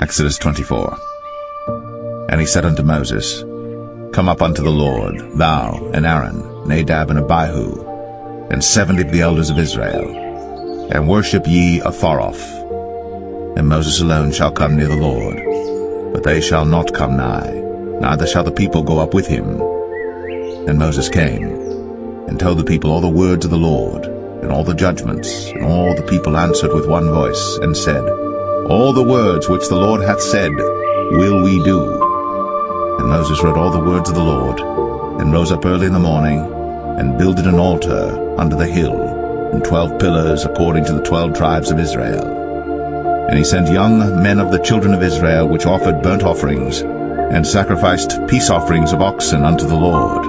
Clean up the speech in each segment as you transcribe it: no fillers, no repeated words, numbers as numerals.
Exodus 24. And he said unto Moses, Come up unto the Lord, thou and Aaron, Nadab and Abihu, and 70 of the elders of Israel, and worship ye afar off. And Moses alone shall come near the Lord, but they shall not come nigh, neither shall the people go up with him. And Moses came, and told the people all the words of the Lord, and all the judgments, and all the people answered with one voice, and said, All the words which the Lord hath said will we do. And Moses wrote all the words of the Lord, and rose up early in the morning, and builded an altar under the hill, and 12 pillars according to the 12 tribes of Israel. And he sent young men of the children of Israel, which offered burnt offerings, and sacrificed peace offerings of oxen unto the Lord.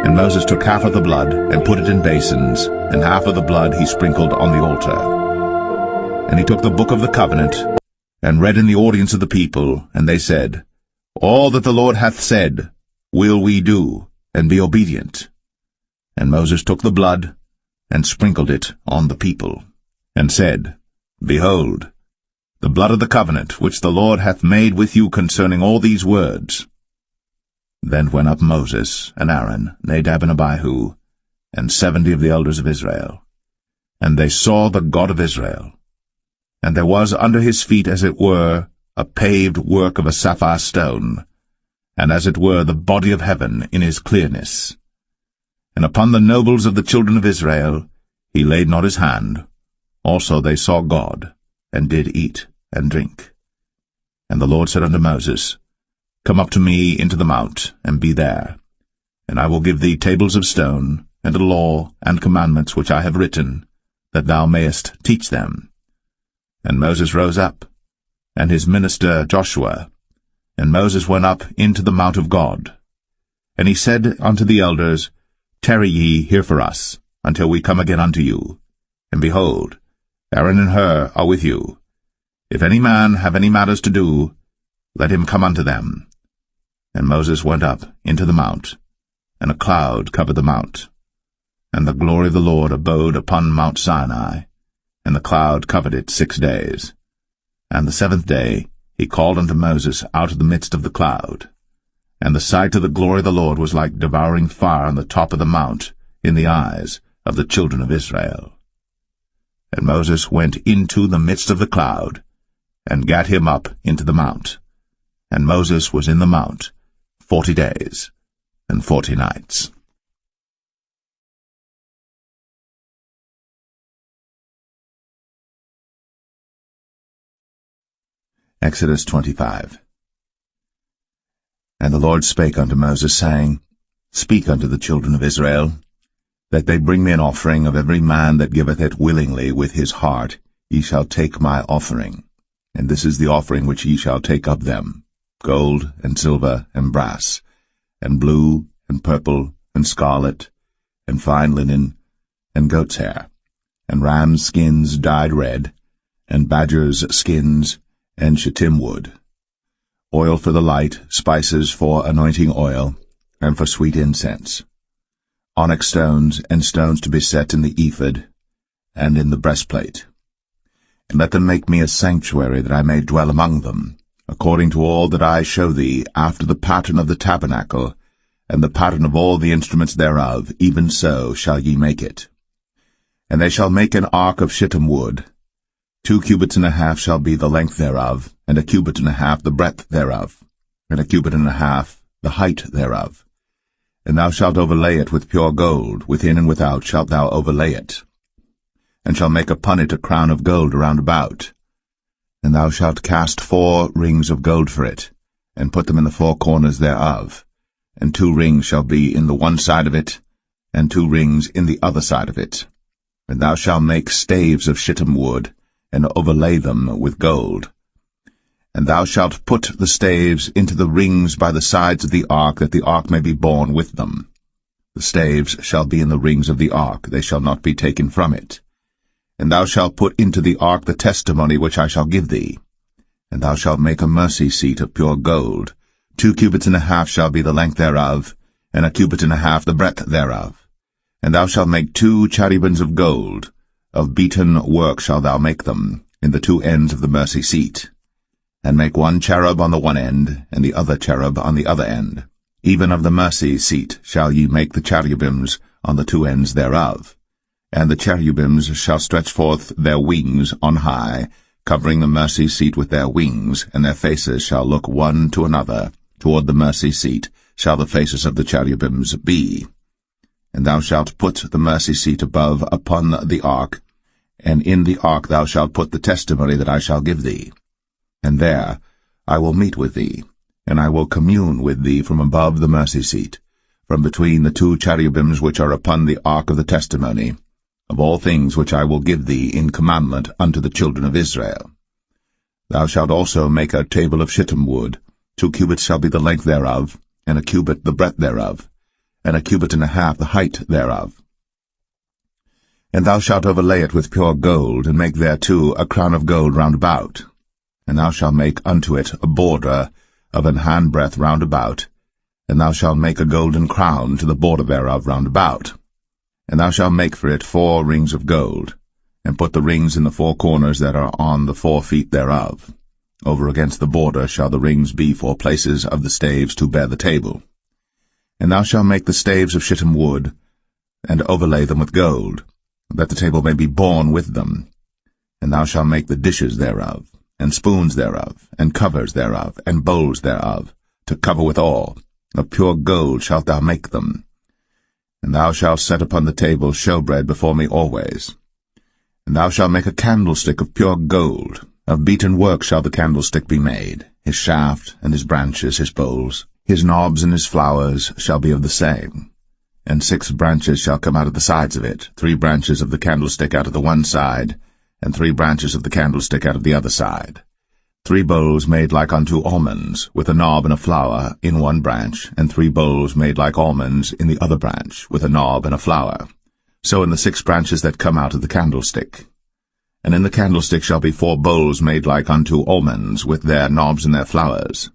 And Moses took half of the blood, and put it in basins, and half of the blood he sprinkled on the altar. And he took the book of the covenant, and read in the audience of the people, and they said, All that the Lord hath said will we do, and be obedient. And Moses took the blood, and sprinkled it on the people, and said, Behold, the blood of the covenant which the Lord hath made with you concerning all these words. Then went up Moses, and Aaron, Nadab and Abihu, and 70 of the elders of Israel. And they saw the God of Israel. And there was under his feet, as it were, a paved work of a sapphire stone, and as it were the body of heaven in his clearness. And upon the nobles of the children of Israel he laid not his hand. Also they saw God, and did eat and drink. And the Lord said unto Moses, Come up to me into the mount, and be there. And I will give thee tables of stone, and a law and commandments which I have written, that thou mayest teach them. And Moses rose up, and his minister Joshua. And Moses went up into the mount of God. And he said unto the elders, Tarry ye here for us, until we come again unto you. And behold, Aaron and Hur are with you. If any man have any matters to do, let him come unto them. And Moses went up into the mount, and a cloud covered the mount. And the glory of the Lord abode upon Mount Sinai, and the cloud covered it 6 days. And the 7th day he called unto Moses out of the midst of the cloud. And the sight of the glory of the Lord was like devouring fire on the top of the mount in the eyes of the children of Israel. And Moses went into the midst of the cloud, and gat him up into the mount. And Moses was in the mount 40 days and 40 nights. Exodus 25. And the Lord spake unto Moses, saying, Speak unto the children of Israel, that they bring me an offering of every man that giveth it willingly with his heart. Ye shall take my offering. And this is the offering which ye shall take of them, gold, and silver, and brass, and blue, and purple, and scarlet, and fine linen, and goat's hair, and rams' skins dyed red, and badgers' skins, and shittim wood, oil for the light, spices for anointing oil, and for sweet incense, onyx stones, and stones to be set in the ephod, and in the breastplate. And let them make me a sanctuary, that I may dwell among them, according to all that I show thee, after the pattern of the tabernacle, and the pattern of all the instruments thereof, even so shall ye make it. And they shall make an ark of shittim wood. 2 cubits and a half shall be the length thereof, and 1 cubit and a half the breadth thereof, and 1 cubit and a half the height thereof. And thou shalt overlay it with pure gold, within and without shalt thou overlay it, and shalt make upon it a crown of gold round about. And thou shalt cast 4 rings of gold for it, and put them in the 4 corners thereof, and 2 rings shall be in the one side of it, and 2 rings in the other side of it. And thou shalt make staves of shittim wood, and overlay them with gold. And thou shalt put the staves into the rings by the sides of the ark, that the ark may be borne with them. The staves shall be in the rings of the ark, they shall not be taken from it. And thou shalt put into the ark the testimony which I shall give thee. And thou shalt make a mercy seat of pure gold. 2 cubits and a half shall be the length thereof, and 1 cubit and a half the breadth thereof. And thou shalt make 2 cherubims of gold. Of beaten work shalt thou make them, in the 2 ends of the mercy seat. And make one cherub on the one end, and the other cherub on the other end. Even of the mercy seat shall ye make the cherubims on the two ends thereof. And the cherubims shall stretch forth their wings on high, covering the mercy seat with their wings, and their faces shall look one to another. Toward the mercy seat shall the faces of the cherubims be. And thou shalt put the mercy seat above upon the ark, and in the ark thou shalt put the testimony that I shall give thee. And there I will meet with thee, and I will commune with thee from above the mercy seat, from between the two cherubims which are upon the ark of the testimony, of all things which I will give thee in commandment unto the children of Israel. Thou shalt also make a table of shittim wood. 2 cubits shall be the length thereof, and a cubit the breadth thereof, and a cubit and a half the height thereof. And thou shalt overlay it with pure gold, and make thereto a crown of gold round about. And thou shalt make unto it a border of an handbreadth round about, and thou shalt make a golden crown to the border thereof round about. And thou shalt make for it 4 rings of gold, and put the rings in the 4 corners that are on the 4 feet thereof. Over against the border shall the rings be for places of the staves to bear the table. And thou shalt make the staves of shittim wood, and overlay them with gold, that the table may be borne with them. And thou shalt make the dishes thereof, and spoons thereof, and covers thereof, and bowls thereof, to cover withal. Of pure gold shalt thou make them. And thou shalt set upon the table showbread before me always. And thou shalt make a candlestick of pure gold. Of beaten work shall the candlestick be made. His shaft, and his branches, his bowls, his knobs and his flowers shall be of the same. And 6 branches shall come out of the sides of it, 3 branches of the candlestick out of the one side, and 3 branches of the candlestick out of the other side. 3 bowls made like unto almonds, with a knob and a flower in one branch, and 3 bowls made like almonds in the other branch, with a knob and a flower. So in the 6 branches that come out of the candlestick. And in the candlestick shall be 4 bowls made like unto almonds, with their knobs and their flowers.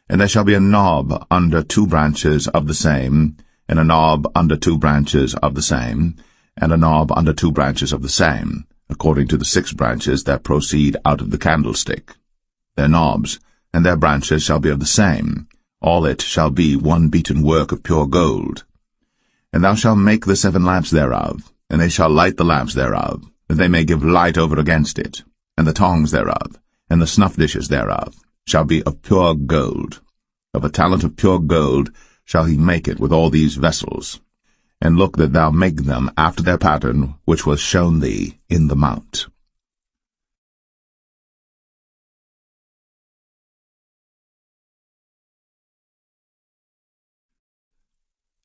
And there shall be a knob under 2 branches of the same, and a knob under 2 branches of the same, and a knob under 2 branches of the same, according to the 6 branches that proceed out of the candlestick. Their knobs and their branches shall be of the same. All it shall be one beaten work of pure gold. And thou shalt make the 7 lamps thereof, and they shall light the lamps thereof, that they may give light over against it. And the tongs thereof, and the snuff dishes thereof, shall be of pure gold. Of a talent of pure gold shall he make it with all these vessels. And look that thou make them after their pattern which was shown thee in the mount.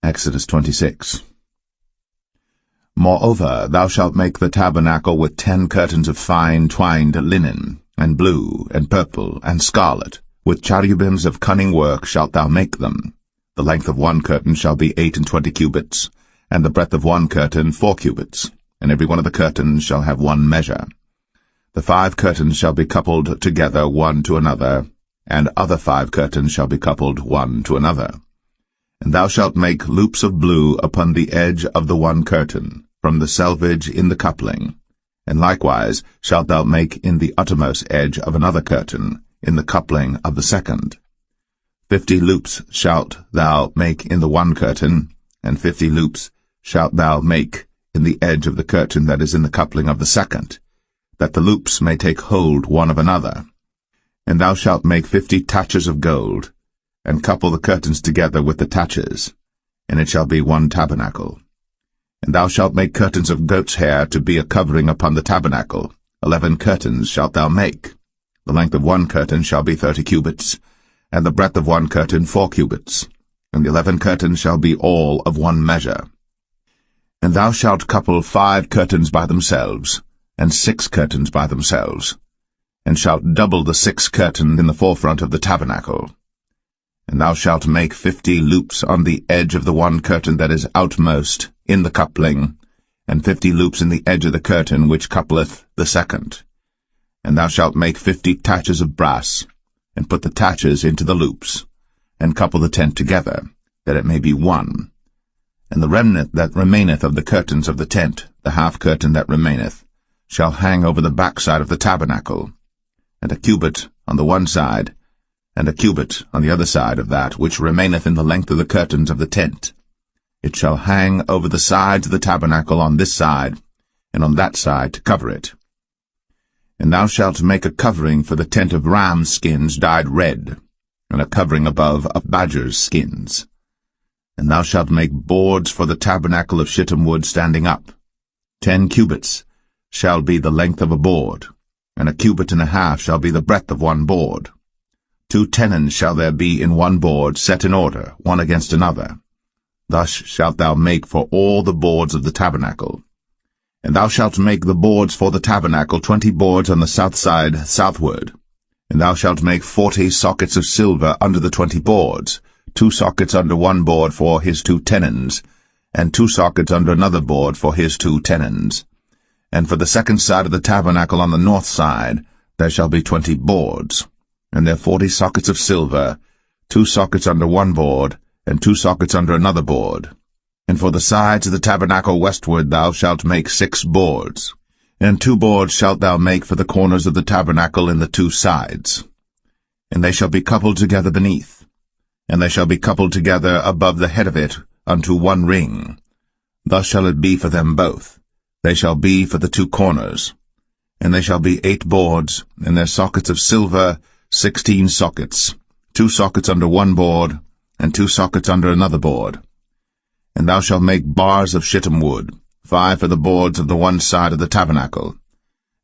Exodus 26. Moreover, thou shalt make the tabernacle with 10 curtains of fine twined linen, and blue, and purple, and scarlet. With cherubims of cunning work shalt thou make them. The length of one curtain shall be 28 cubits, and the breadth of one curtain 4 cubits, and every one of the curtains shall have one measure. The 5 curtains shall be coupled together one to another, and other 5 curtains shall be coupled one to another. And thou shalt make loops of blue upon the edge of the one curtain, from the selvage in the coupling. And likewise shalt thou make in the uttermost edge of another curtain, in the coupling of the second. 50 loops shalt thou make in the one curtain, and 50 loops shalt thou make in the edge of the curtain that is in the coupling of the second, that the loops may take hold one of another. And thou shalt make 50 taches of gold, and couple the curtains together with the taches, and it shall be one tabernacle. And thou shalt make curtains of goat's hair to be a covering upon the tabernacle. 11 curtains shalt thou make. The length of one curtain shall be 30 cubits, and the breadth of one curtain 4 cubits, and the 11 curtains shall be all of one measure. And thou shalt couple 5 curtains by themselves, and 6 curtains by themselves, and shalt double the 6th curtain in the forefront of the tabernacle. And thou shalt make 50 loops on the edge of the one curtain that is outmost in the coupling, and 50 loops in the edge of the curtain which coupleth the second. And thou shalt make 50 taches of brass, and put the taches into the loops, and couple the tent together, that it may be one. And the remnant that remaineth of the curtains of the tent, the half curtain that remaineth, shall hang over the backside of the tabernacle, and a cubit on the one side, and a cubit on the other side of that which remaineth in the length of the curtains of the tent. It shall hang over the sides of the tabernacle on this side, and on that side to cover it. And thou shalt make a covering for the tent of ram skins dyed red, and a covering above of badgers' skins. And thou shalt make boards for the tabernacle of shittim wood standing up. 10 cubits shall be the length of a board, and a cubit and a half shall be the breadth of one board. 2 tenons shall there be in one board, set in order, one against another. Thus shalt thou make for all the boards of the tabernacle. And thou shalt make the boards for the tabernacle 20 boards on the south side southward. And thou shalt make 40 sockets of silver under the 20 boards, 2 sockets under one board for his 2 tenons, and 2 sockets under another board for his 2 tenons. And for the second side of the tabernacle on the north side there shall be 20 boards, and there 40 sockets of silver, 2 sockets under one board, and 2 sockets under another board. And for the sides of the tabernacle westward thou shalt make 6 boards. And 2 boards shalt thou make for the corners of the tabernacle in the 2 sides. And they shall be coupled together beneath, and they shall be coupled together above the head of it unto one ring. Thus shall it be for them both. They shall be for the 2 corners. And they shall be 8 boards, and their sockets of silver 16 sockets, 2 sockets under one board, and 2 sockets under another board. And thou shalt make bars of shittim wood, 5 for the boards of the one side of the tabernacle,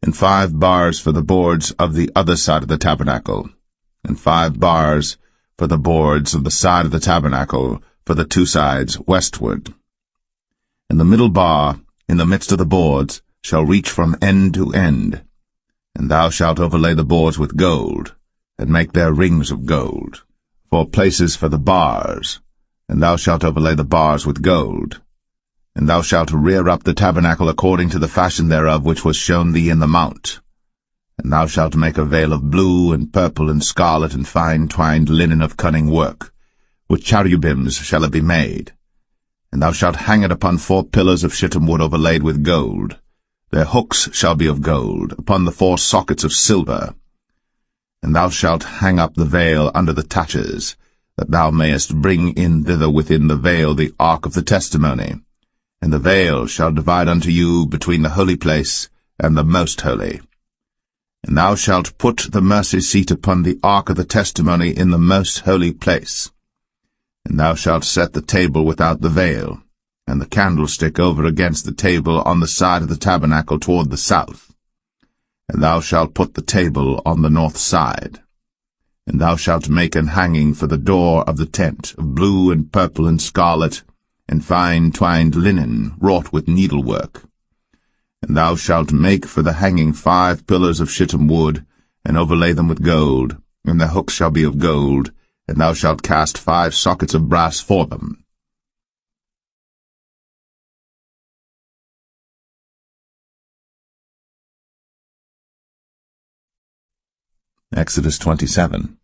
and 5 bars for the boards of the other side of the tabernacle, and 5 bars for the boards of the side of the tabernacle for the 2 sides westward. And the middle bar in the midst of the boards shall reach from end to end, and thou shalt overlay the boards with gold, and make their rings of gold, for places for the bars, and thou shalt overlay the bars with gold. And thou shalt rear up the tabernacle according to the fashion thereof which was shown thee in the mount. And thou shalt make a veil of blue and purple and scarlet and fine twined linen of cunning work. With cherubims shall it be made. And thou shalt hang it upon 4 pillars of shittim wood overlaid with gold. Their hooks shall be of gold, upon the 4 sockets of silver. And thou shalt hang up the veil under the taches, that thou mayest bring in thither within the veil the ark of the testimony. And the veil shall divide unto you between the holy place and the most holy. And thou shalt put the mercy seat upon the ark of the testimony in the most holy place. And thou shalt set the table without the veil, and the candlestick over against the table on the side of the tabernacle toward the south. And thou shalt put the table on the north side. And thou shalt make an hanging for the door of the tent of blue and purple and scarlet, and fine twined linen wrought with needlework. And thou shalt make for the hanging 5 pillars of shittim wood, and overlay them with gold, and their hooks shall be of gold, and thou shalt cast 5 sockets of brass for them. Exodus 27.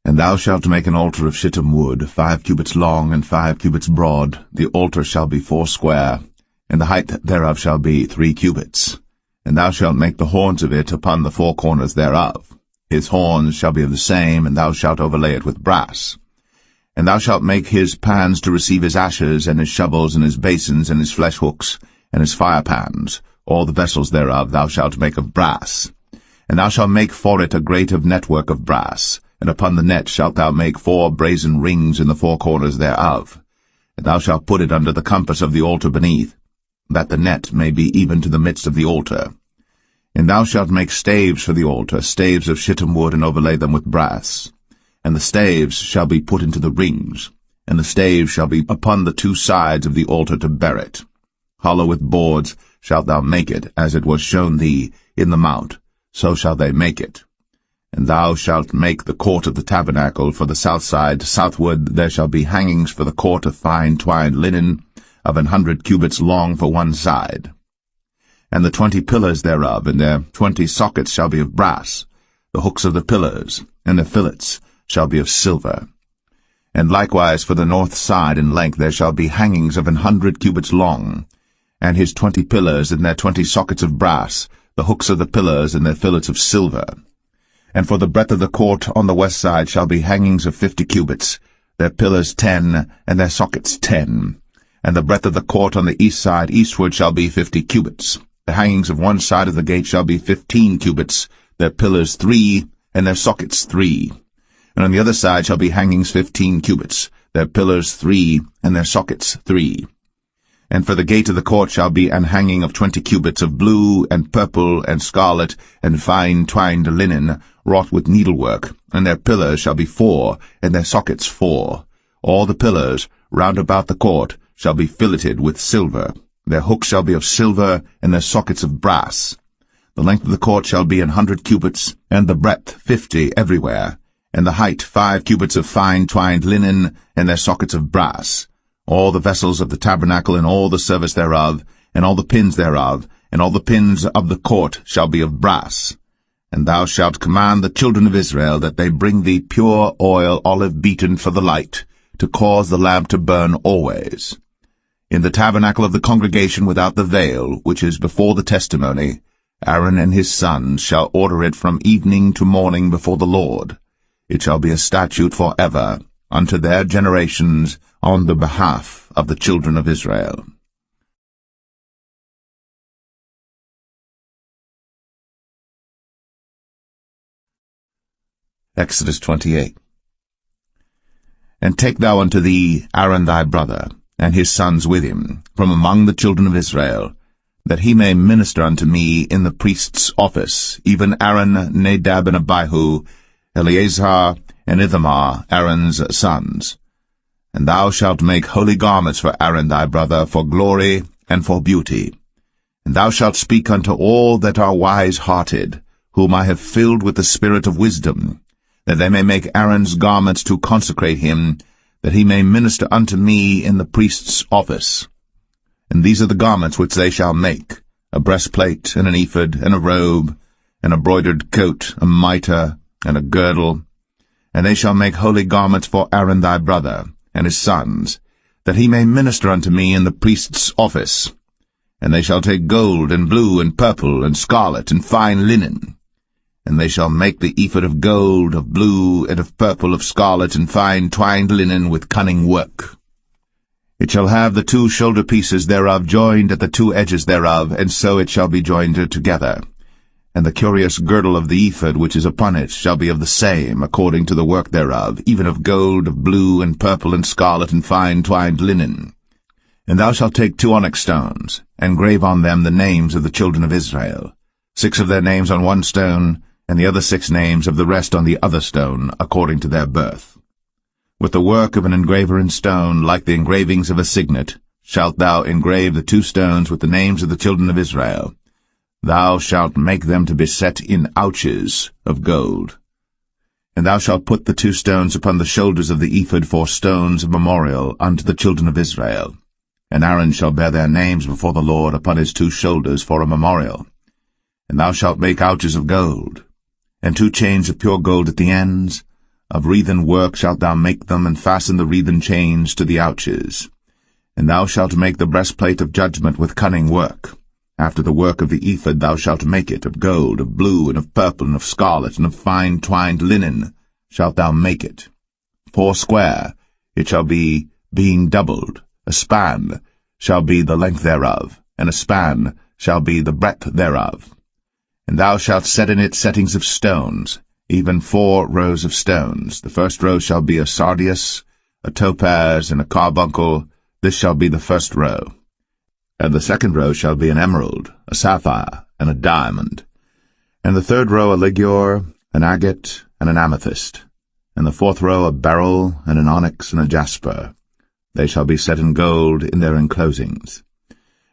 And thou shalt make an altar of shittim wood, 5 cubits long and 5 cubits broad. The altar shall be 4 square, and the height thereof shall be 3 cubits. And thou shalt make the horns of it upon the 4 corners thereof. His horns shall be of the same, and thou shalt overlay it with brass. And thou shalt make his pans to receive his ashes, and his shovels, and his basins, and his flesh hooks, and his fire pans. All the vessels thereof thou shalt make of brass. And thou shalt make for it a grate of network of brass, and upon the net shalt thou make 4 brazen rings in the 4 corners thereof. And thou shalt put it under the compass of the altar beneath, that the net may be even to the midst of the altar. And thou shalt make staves for the altar, staves of shittim wood, and overlay them with brass. And the staves shall be put into the rings, and the staves shall be upon the 2 sides of the altar to bear it. Hollow with boards shalt thou make it, as it was shown thee in the mount, so shall they make it. And thou shalt make the court of the tabernacle for the south side southward. There shall be hangings for the court of fine twined linen, of 100 cubits long for one side. And the 20 pillars thereof, and their 20 sockets shall be of brass. The hooks of the pillars, and the fillets, shall be of silver. And likewise for the north side in length there shall be hangings of 100 cubits long, and his 20 pillars, and their 20 sockets of brass, the hooks of the pillars, and their fillets of silver. And for the breadth of the court on the west side shall be hangings of 50 cubits, their pillars 10, and their sockets 10. And the breadth of the court on the east side eastward shall be 50 cubits. The hangings of one side of the gate shall be 15 cubits, their pillars 3, and their sockets 3. And on the other side shall be hangings 15 cubits, their pillars 3, and their sockets 3. And for the gate of the court shall be an hanging of 20 cubits of blue, and purple, and scarlet, and fine twined linen, wrought with needlework, and their pillars shall be 4, and their sockets 4. All the pillars round about the court shall be filleted with silver. Their hooks shall be of silver, and their sockets of brass. The length of the court shall be 100 cubits, and the breadth 50 everywhere, and the height 5 cubits of fine twined linen, and their sockets of brass. All the vessels of the tabernacle, and all the service thereof, and all the pins thereof, and all the pins of the court shall be of brass. And thou shalt command the children of Israel that they bring thee pure oil olive beaten for the light, to cause the lamp to burn always. In the tabernacle of the congregation without the veil, which is before the testimony, Aaron and his sons shall order it from evening to morning before the Lord. It shall be a statute forever unto their generations on the behalf of the children of Israel. Exodus 28. And take thou unto thee Aaron thy brother, and his sons with him, from among the children of Israel, that he may minister unto me in the priest's office, even Aaron, Nadab, and Abihu, Eleazar, and Ithamar, Aaron's sons. And thou shalt make holy garments for Aaron thy brother, for glory and for beauty. And thou shalt speak unto all that are wise-hearted, whom I have filled with the spirit of wisdom, that they may make Aaron's garments to consecrate him, that he may minister unto me in the priest's office. And these are the garments which they shall make, a breastplate, and an ephod, and a robe, and a broidered coat, a mitre, and a girdle. And they shall make holy garments for Aaron thy brother, and his sons, that he may minister unto me in the priest's office. And they shall take gold, and blue, and purple, and scarlet, and fine linen. And they shall make the ephod of gold, of blue, and of purple, of scarlet, and fine twined linen with cunning work. It shall have the 2 shoulder pieces thereof joined at the 2 edges thereof, and so it shall be joined together. And the curious girdle of the ephod which is upon it shall be of the same, according to the work thereof, even of gold, of blue, and purple, and scarlet, and fine twined linen. And thou shalt take 2 onyx stones, and grave on them the names of the children of Israel, 6 of their names on one stone, and the other 6 names of the rest on the other stone, according to their birth. With the work of an engraver in stone, like the engravings of a signet, shalt thou engrave the 2 stones with the names of the children of Israel. Thou shalt make them to be set in ouches of gold. And thou shalt put the 2 stones upon the shoulders of the ephod for stones of memorial unto the children of Israel. And Aaron shall bear their names before the Lord upon his 2 shoulders for a memorial. And thou shalt make ouches of gold, and 2 chains of pure gold at the ends. Of wreathen work shalt thou make them, and fasten the wreathen chains to the ouches. And thou shalt make the breastplate of judgment with cunning work. After the work of the ephod thou shalt make it, of gold, of blue, and of purple, and of scarlet, and of fine twined linen shalt thou make it. 4 square it shall be, being doubled. A span shall be the length thereof, and a span shall be the breadth thereof. And thou shalt set in it settings of stones, even 4 rows of stones. The first row shall be a sardius, a topaz, and a carbuncle. This shall be the first row. And the second row shall be an emerald, a sapphire, and a diamond. And the third row a ligure, an agate, and an amethyst. And the 4th row a beryl, and an onyx, and a jasper. They shall be set in gold in their enclosings.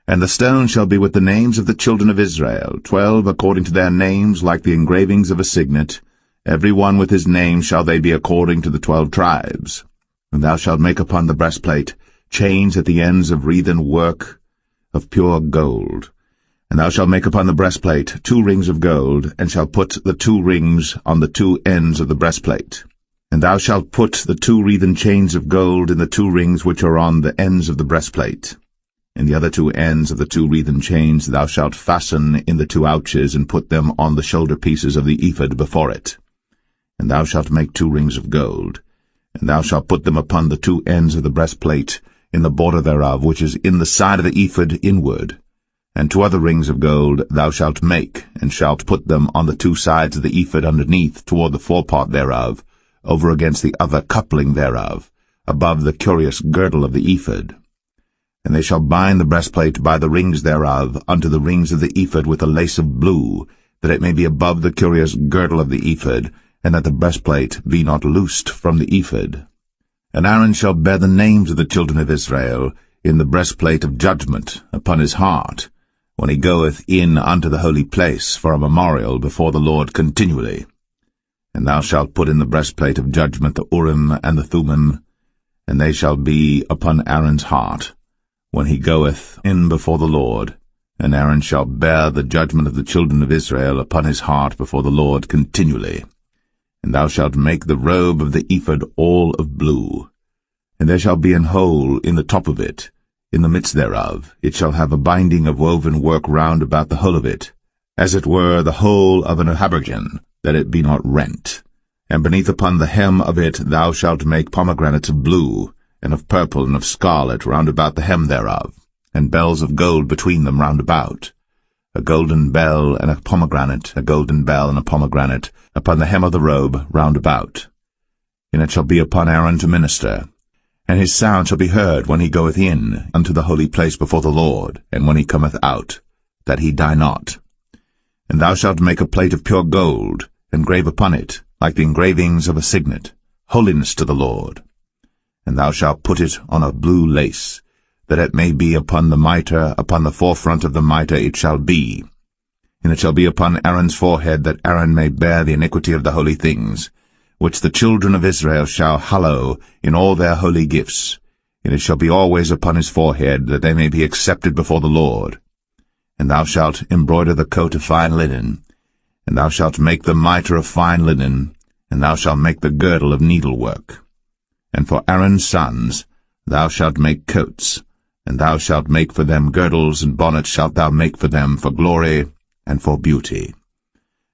And the stone shall be with the names of the children of Israel, 12 according to their names, like the engravings of a signet. Every one with his name shall they be according to the 12 tribes. And thou shalt make upon the breastplate chains at the ends of wreathen work of pure gold. And thou shalt make upon the breastplate 2 rings of gold, and shalt put the 2 rings on the 2 ends of the breastplate. And thou shalt put the 2 wreathen chains of gold in the 2 rings which are on the ends of the breastplate. In the other 2 ends of the 2 wreathen chains thou shalt fasten in the 2 ouches, and put them on the shoulder pieces of the ephod before it. and thou shalt make 2 rings of gold. And thou shalt put them upon the 2 ends of the breastplate, in the border thereof, which is in the side of the ephod inward. And 2 other rings of gold thou shalt make, and shalt put them on the 2 sides of the ephod underneath, toward the forepart thereof, over against the other coupling thereof, above the curious girdle of the ephod. And they shall bind the breastplate by the rings thereof unto the rings of the ephod with a lace of blue, that it may be above the curious girdle of the ephod, and that the breastplate be not loosed from the ephod. And Aaron shall bear the names of the children of Israel in the breastplate of judgment upon his heart, when he goeth in unto the holy place for a memorial before the Lord continually. And thou shalt put in the breastplate of judgment the Urim and the Thummim, and they shall be upon Aaron's heart, when he goeth in before the Lord. And Aaron shall bear the judgment of the children of Israel upon his heart before the Lord continually. And thou shalt make the robe of the ephod all of blue. And there shall be an hole in the top of it, in the midst thereof. It shall have a binding of woven work round about the whole of it, as it were the whole of an habergeon, that it be not rent. And beneath upon the hem of it thou shalt make pomegranates of blue, and of purple, and of scarlet round about the hem thereof, and bells of gold between them round about. A golden bell and a pomegranate, a golden bell and a pomegranate, upon the hem of the robe round about. And it shall be upon Aaron to minister. And his sound shall be heard when he goeth in unto the holy place before the Lord, and when he cometh out, that he die not. And thou shalt make a plate of pure gold, and grave upon it, like the engravings of a signet, holiness to the Lord. And thou shalt put it on a blue lace, that it may be upon the mitre, upon the forefront of the mitre it shall be. And it shall be upon Aaron's forehead, that Aaron may bear the iniquity of the holy things, which the children of Israel shall hallow in all their holy gifts. And it shall be always upon his forehead, that they may be accepted before the Lord. And thou shalt embroider the coat of fine linen, and thou shalt make the mitre of fine linen, and thou shalt make the girdle of needlework. And for Aaron's sons thou shalt make coats, and thou shalt make for them girdles, and bonnets shalt thou make for them for glory and for beauty.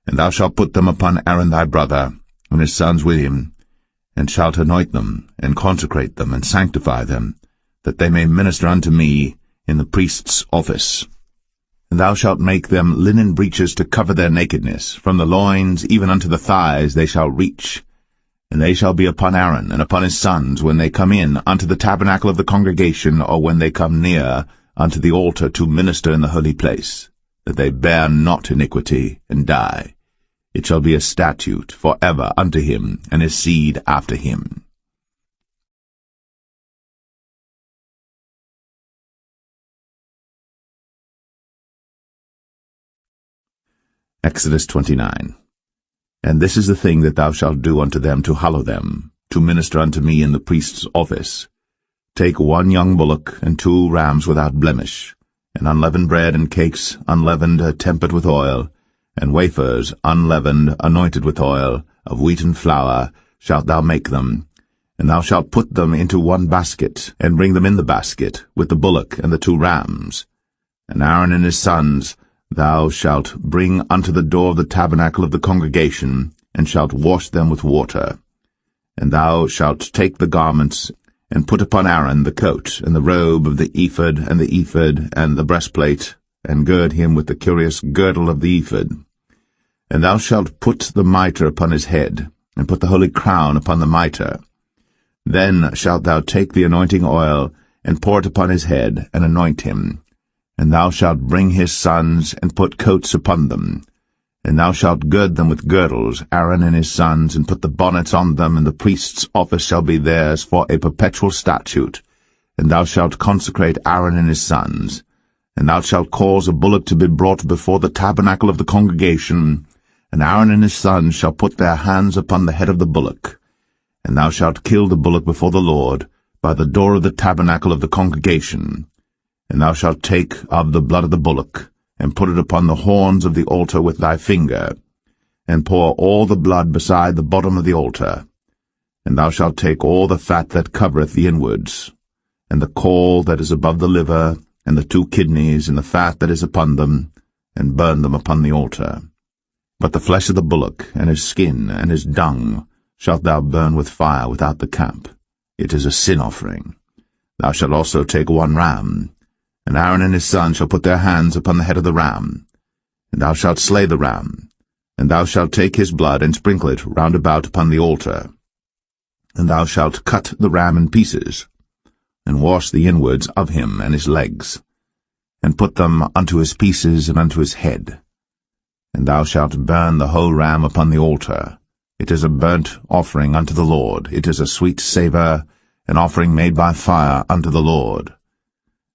And thou shalt put them upon Aaron thy brother, and his sons with him, and shalt anoint them, and consecrate them, and sanctify them, that they may minister unto me in the priest's office. And thou shalt make them linen breeches to cover their nakedness, from the loins even unto the thighs they shall reach. And they shall be upon Aaron and upon his sons when they come in unto the tabernacle of the congregation, or when they come near unto the altar to minister in the holy place, that they bear not iniquity and die. It shall be a statute for ever unto him and his seed after him. Exodus 29. And this is the thing that thou shalt do unto them to hallow them, to minister unto me in the priest's office. Take 1 young bullock, and 2 rams without blemish, and unleavened bread and cakes unleavened tempered with oil, and wafers unleavened anointed with oil, of wheaten flour shalt thou make them. And thou shalt put them into 1 basket, and bring them in the basket, with the bullock and the 2 rams. And Aaron and his sons thou shalt bring unto the door of the tabernacle of the congregation, and shalt wash them with water. And thou shalt take the garments, and put upon Aaron the coat, and the robe of the ephod, and the ephod, and the breastplate, and gird him with the curious girdle of the ephod. And thou shalt put the mitre upon his head, and put the holy crown upon the mitre. Then shalt thou take the anointing oil, and pour it upon his head, and anoint him. And thou shalt bring his sons, and put coats upon them. And thou shalt gird them with girdles, Aaron and his sons, and put the bonnets on them, and the priest's office shall be theirs for a perpetual statute. And thou shalt consecrate Aaron and his sons. And thou shalt cause a bullock to be brought before the tabernacle of the congregation, and Aaron and his sons shall put their hands upon the head of the bullock. And thou shalt kill the bullock before the Lord, by the door of the tabernacle of the congregation. And thou shalt take of the blood of the bullock, and put it upon the horns of the altar with thy finger, and pour all the blood beside the bottom of the altar. And thou shalt take all the fat that covereth the inwards, and the caul that is above the liver, and the 2 kidneys, and the fat that is upon them, and burn them upon the altar. But the flesh of the bullock, and his skin, and his dung, shalt thou burn with fire without the camp. It is a sin offering. Thou shalt also take 1 ram, and Aaron and his sons shall put their hands upon the head of the ram. And thou shalt slay the ram, and thou shalt take his blood, and sprinkle it round about upon the altar. And thou shalt cut the ram in pieces, and wash the inwards of him and his legs, and put them unto his pieces and unto his head. And thou shalt burn the whole ram upon the altar. It is a burnt offering unto the Lord. It is a sweet savour, an offering made by fire unto the Lord.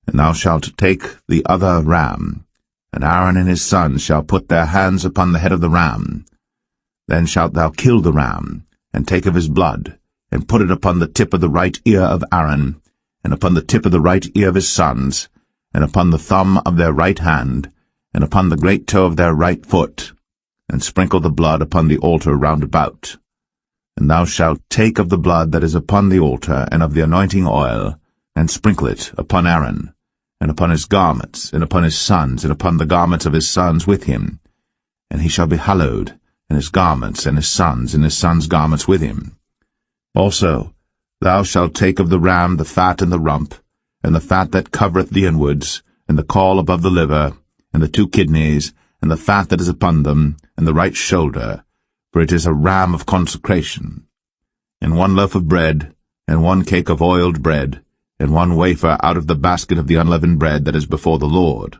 And thou shalt take the other ram, and Aaron and his sons shall put their hands upon the head of the ram. Then shalt thou kill the ram, and take of his blood, and put it upon the tip of the right ear of Aaron, and upon the tip of the right ear of his sons, and upon the thumb of their right hand, and upon the great toe of their right foot, and sprinkle the blood upon the altar round about. And thou shalt take of the blood that is upon the altar, and of the anointing oil, and sprinkle it upon Aaron, and upon his garments, and upon his sons, and upon the garments of his sons with him. And he shall be hallowed, and his garments, and his sons' garments with him. Also thou shalt take of the ram the fat and the rump, and the fat that covereth the inwards, and the caul above the liver, and the 2 kidneys, and the fat that is upon them, and the right shoulder, for it is a ram of consecration. And 1 loaf of bread, and 1 cake of oiled bread, and 1 wafer out of the basket of the unleavened bread that is before the Lord.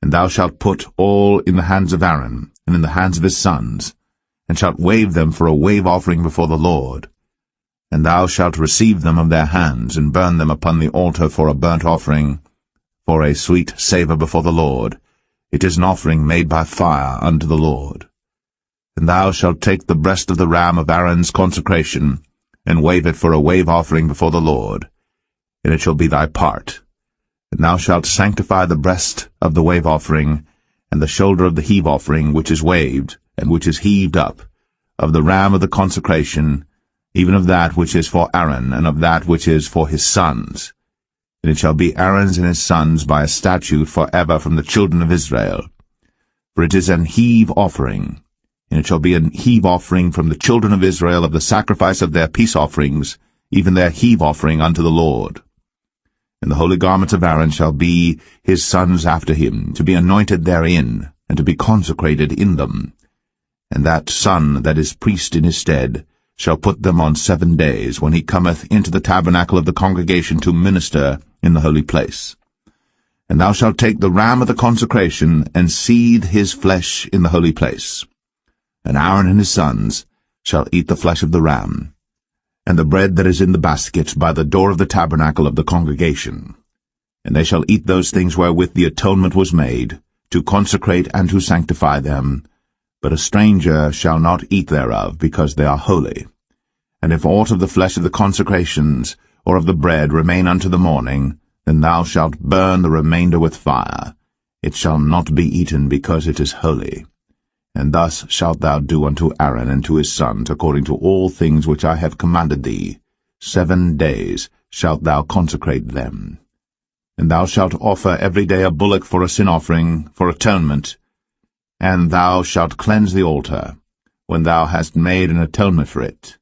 And thou shalt put all in the hands of Aaron, and in the hands of his sons, and shalt wave them for a wave offering before the Lord. And thou shalt receive them of their hands, and burn them upon the altar for a burnt offering, for a sweet savour before the Lord. It is an offering made by fire unto the Lord. And thou shalt take the breast of the ram of Aaron's consecration, and wave it for a wave offering before the Lord. And it shall be thy part. And thou shalt sanctify the breast of the wave offering, and the shoulder of the heave offering which is waved, and which is heaved up, of the ram of the consecration, even of that which is for Aaron, and of that which is for his sons. And it shall be Aaron's and his sons by a statute for ever from the children of Israel. For it is an heave offering, and it shall be an heave offering from the children of Israel of the sacrifice of their peace offerings, even their heave offering unto the Lord. And the holy garments of Aaron shall be his sons after him, to be anointed therein, and to be consecrated in them. And that son that is priest in his stead shall put them on 7 days, when he cometh into the tabernacle of the congregation to minister in the holy place. And thou shalt take the ram of the consecration, and seethe his flesh in the holy place. And Aaron and his sons shall eat the flesh of the ram, and the bread that is in the basket by the door of the tabernacle of the congregation. And they shall eat those things wherewith the atonement was made, to consecrate and to sanctify them. But a stranger shall not eat thereof, because they are holy. And if aught of the flesh of the consecrations, or of the bread, remain unto the morning, then thou shalt burn the remainder with fire. It shall not be eaten, because it is holy. And thus shalt thou do unto Aaron and to his sons, according to all things which I have commanded thee. 7 days shalt thou consecrate them. And thou shalt offer every day a bullock for a sin offering, for atonement. And thou shalt cleanse the altar, when thou hast made an atonement for it.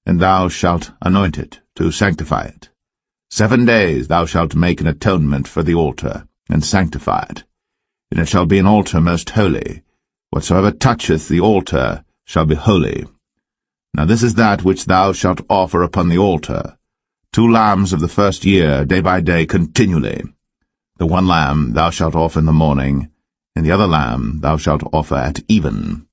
And thou shalt anoint it, to sanctify it. 7 days thou shalt make an atonement for the altar, and sanctify it. And it shall be an altar most holy. Whatsoever toucheth the altar shall be holy. Now this is that which thou shalt offer upon the altar: 2 lambs of the first year, day by day, continually. The 1 lamb thou shalt offer in the morning, and the other lamb thou shalt offer at even.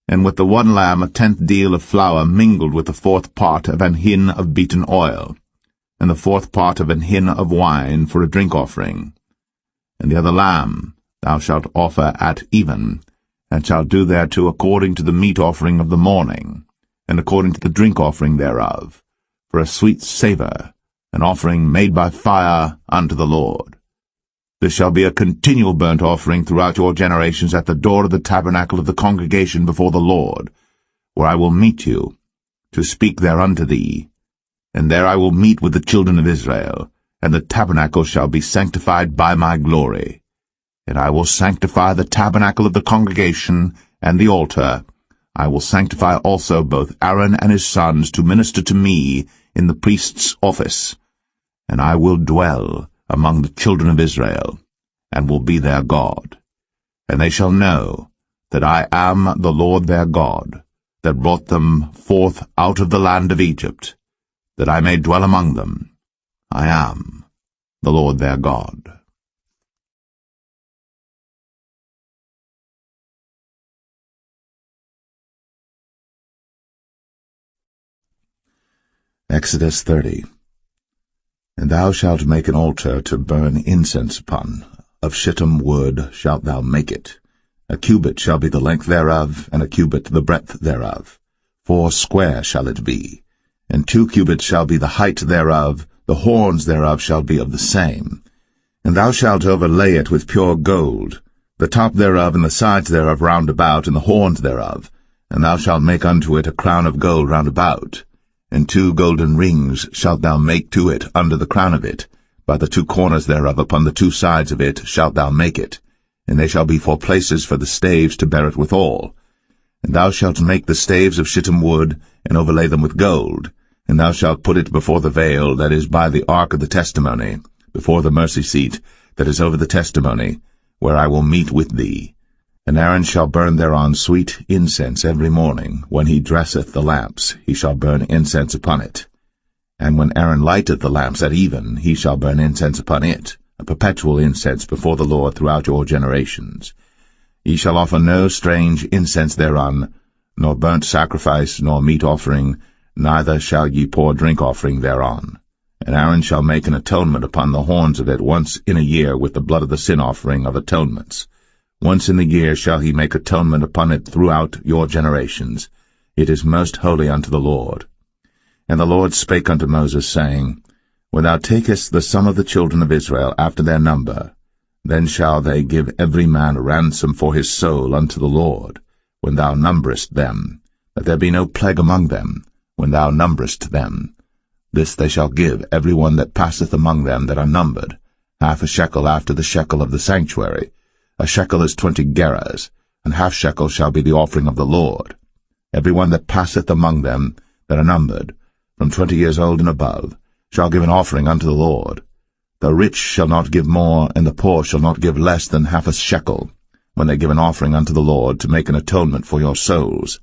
And with the 1 lamb a 10th deal of flour mingled with the 4th part of an hin of beaten oil, and the 4th part of an hin of wine for a drink offering. And the other lamb thou shalt offer at even, and shalt do thereto according to the meat offering of the morning, and according to the drink offering thereof, for a sweet savour, an offering made by fire unto the Lord. This shall be a continual burnt offering throughout your generations at the door of the tabernacle of the congregation before the Lord, where I will meet you, to speak there unto thee. And there I will meet with the children of Israel, and the tabernacle shall be sanctified by my glory. And I will sanctify the tabernacle of the congregation, and the altar, I will sanctify also both Aaron and his sons to minister to me in the priest's office. And I will dwell among the children of Israel, and will be their God. And they shall know that I am the Lord their God, that brought them forth out of the land of Egypt, that I may dwell among them. I am the Lord their God. Exodus 30. And thou shalt make an altar to burn incense upon. Of shittim wood shalt thou make it. A cubit shall be the length thereof, and a cubit the breadth thereof. 4 square shall it be. And 2 cubits shall be the height thereof, the horns thereof shall be of the same. And thou shalt overlay it with pure gold, the top thereof and the sides thereof round about, and the horns thereof. And thou shalt make unto it a crown of gold round about. And 2 golden rings shalt thou make to it under the crown of it. By the 2 corners thereof upon the 2 sides of it shalt thou make it. And they shall be for places for the staves to bear it withal. And thou shalt make the staves of shittim wood, and overlay them with gold. And thou shalt put it before the veil that is by the ark of the testimony, before the mercy seat that is over the testimony, where I will meet with thee. And Aaron shall burn thereon sweet incense every morning. When he dresseth the lamps, he shall burn incense upon it. And when Aaron lighteth the lamps at even, he shall burn incense upon it, a perpetual incense before the Lord throughout your generations. Ye shall offer no strange incense thereon, nor burnt sacrifice, nor meat offering, neither shall ye pour drink offering thereon. And Aaron shall make an atonement upon the horns of it once in a year with the blood of the sin offering of atonements. Once in the year shall he make atonement upon it throughout your generations. It is most holy unto the Lord. And the Lord spake unto Moses, saying, When thou takest the sum of the children of Israel after their number, then shall they give every man a ransom for his soul unto the Lord, when thou numberest them, that there be no plague among them, when thou numberest them. This they shall give every one that passeth among them that are numbered, 1/2 shekel after the shekel of the sanctuary. A shekel is 20 gerahs, and 1/2 shekel shall be the offering of the Lord. Every one that passeth among them that are numbered, from 20 years old and above, shall give an offering unto the Lord. The rich shall not give more, and the poor shall not give less than 1/2 shekel, when they give an offering unto the Lord, to make an atonement for your souls.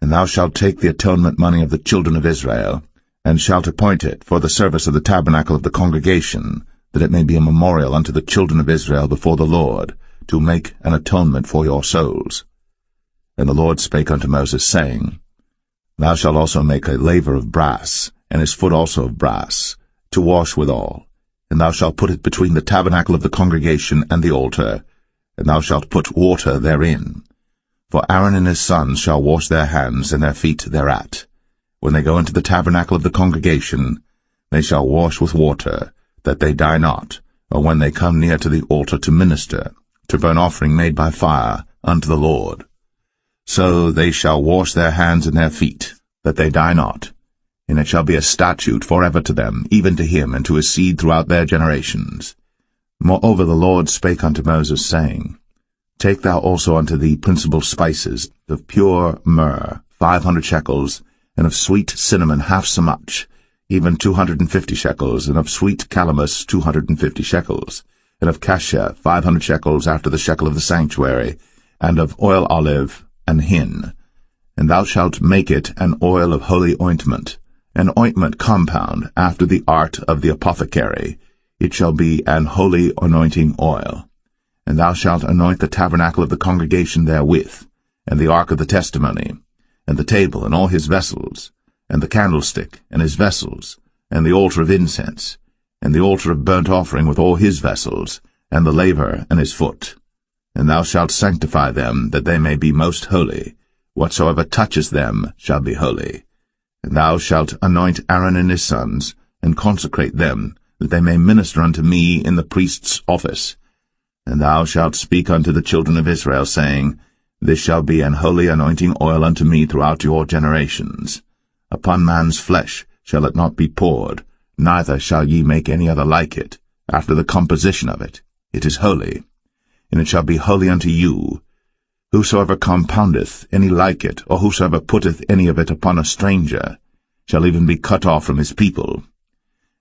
And thou shalt take the atonement money of the children of Israel, and shalt appoint it for the service of the tabernacle of the congregation, that it may be a memorial unto the children of Israel before the Lord, to make an atonement for your souls. And the Lord spake unto Moses, saying, Thou shalt also make a laver of brass, and his foot also of brass, to wash withal. And thou shalt put it between the tabernacle of the congregation and the altar, and thou shalt put water therein. For Aaron and his sons shall wash their hands and their feet thereat. When they go into the tabernacle of the congregation, they shall wash with water, that they die not, or when they come near to the altar to minister, to burn offering made by fire unto the Lord. So they shall wash their hands and their feet, that they die not. And it shall be a statute forever to them, even to him and to his seed throughout their generations. Moreover the Lord spake unto Moses, saying, Take thou also unto thee principal spices, of pure myrrh 500 shekels, and of sweet cinnamon half so much, even 250 shekels, and of sweet calamus 250 shekels, and of cassia 500 shekels after the shekel of the sanctuary, and of oil olive and hin. And thou shalt make it an oil of holy ointment, an ointment compound after the art of the apothecary. It shall be an holy anointing oil. And thou shalt anoint the tabernacle of the congregation therewith, and the ark of the testimony, and the table and all his vessels, and the candlestick and his vessels, and the altar of incense, and the altar of burnt offering with all his vessels, and the laver and his foot. And thou shalt sanctify them, that they may be most holy. Whatsoever toucheth them shall be holy. And thou shalt anoint Aaron and his sons, and consecrate them, that they may minister unto me in the priest's office. And thou shalt speak unto the children of Israel, saying, This shall be an holy anointing oil unto me throughout your generations. Upon man's flesh shall it not be poured, neither shall ye make any other like it, after the composition of it. It is holy, and it shall be holy unto you. Whosoever compoundeth any like it, or whosoever putteth any of it upon a stranger, shall even be cut off from his people.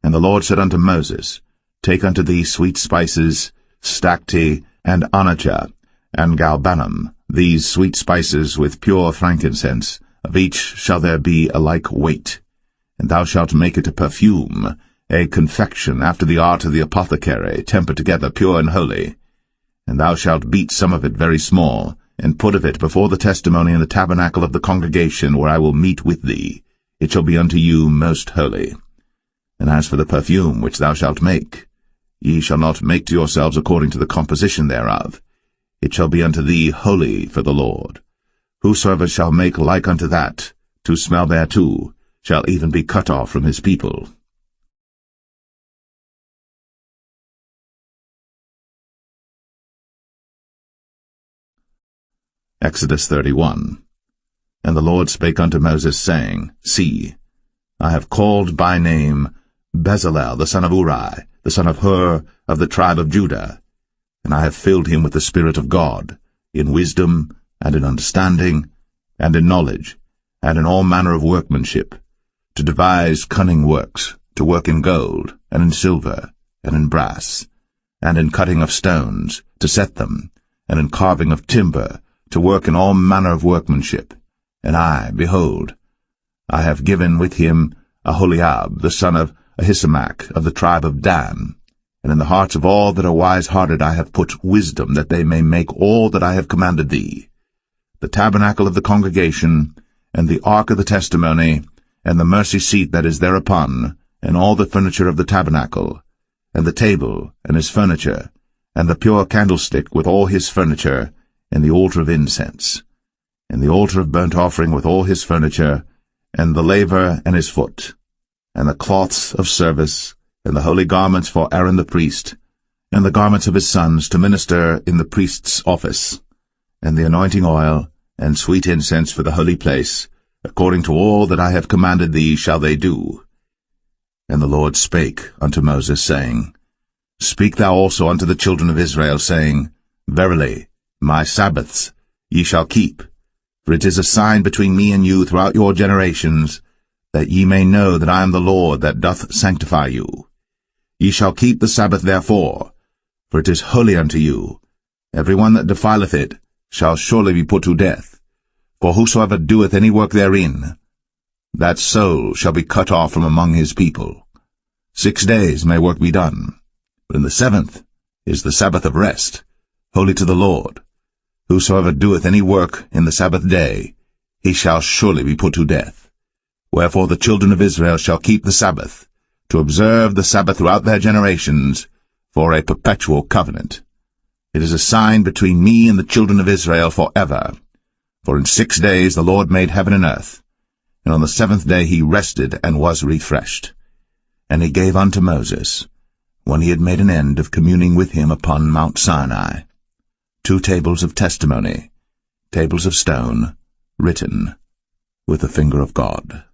And the Lord said unto Moses, Take unto thee sweet spices, stacte, and onycha, and galbanum, these sweet spices with pure frankincense, of each shall there be a like weight. And thou shalt make it a perfume, a confection after the art of the apothecary, tempered together, pure and holy. And thou shalt beat some of it very small, and put of it before the testimony in the tabernacle of the congregation, where I will meet with thee. It shall be unto you most holy. And as for the perfume which thou shalt make, ye shall not make to yourselves according to the composition thereof. It shall be unto thee holy for the Lord. Whosoever shall make like unto that, to smell thereto, shall even be cut off from his people. Exodus 31. And the Lord spake unto Moses, saying, See, I have called by name Bezalel the son of Uri, the son of Hur, of the tribe of Judah, and I have filled him with the Spirit of God, in wisdom, and in understanding, and in knowledge, and in all manner of workmanship, to devise cunning works, to work in gold, and in silver, and in brass, and in cutting of stones, to set them, and in carving of timber, to work in all manner of workmanship. And I, behold, I have given with him Aholiab, the son of Ahisamach, of the tribe of Dan. And in the hearts of all that are wise-hearted I have put wisdom, that they may make all that I have commanded thee: the tabernacle of the congregation, and the ark of the testimony, and the mercy seat that is thereupon, and all the furniture of the tabernacle, and the table, and his furniture, and the pure candlestick with all his furniture, and the altar of incense, and the altar of burnt offering with all his furniture, and the laver and his foot, and the cloths of service, and the holy garments for Aaron the priest, and the garments of his sons to minister in the priest's office, and the anointing oil, and sweet incense for the holy place, according to all that I have commanded thee shall they do. And the Lord spake unto Moses, saying, Speak thou also unto the children of Israel, saying, Verily, my Sabbaths ye shall keep, for it is a sign between me and you throughout your generations, that ye may know that I am the Lord that doth sanctify you. Ye shall keep the Sabbath therefore, for it is holy unto you. Every one that defileth it shall surely be put to death. For whosoever doeth any work therein, that soul shall be cut off from among his people. 6 days may work be done, but in the 7th is the Sabbath of rest, holy to the Lord. Whosoever doeth any work in the Sabbath day, he shall surely be put to death. Wherefore the children of Israel shall keep the Sabbath, to observe the Sabbath throughout their generations, for a perpetual covenant. It is a sign between me and the children of Israel forever. For in 6 days the Lord made heaven and earth, and on the 7th day he rested and was refreshed. And he gave unto Moses, when he had made an end of communing with him upon Mount Sinai, 2 tables of testimony, tables of stone, written with the finger of God.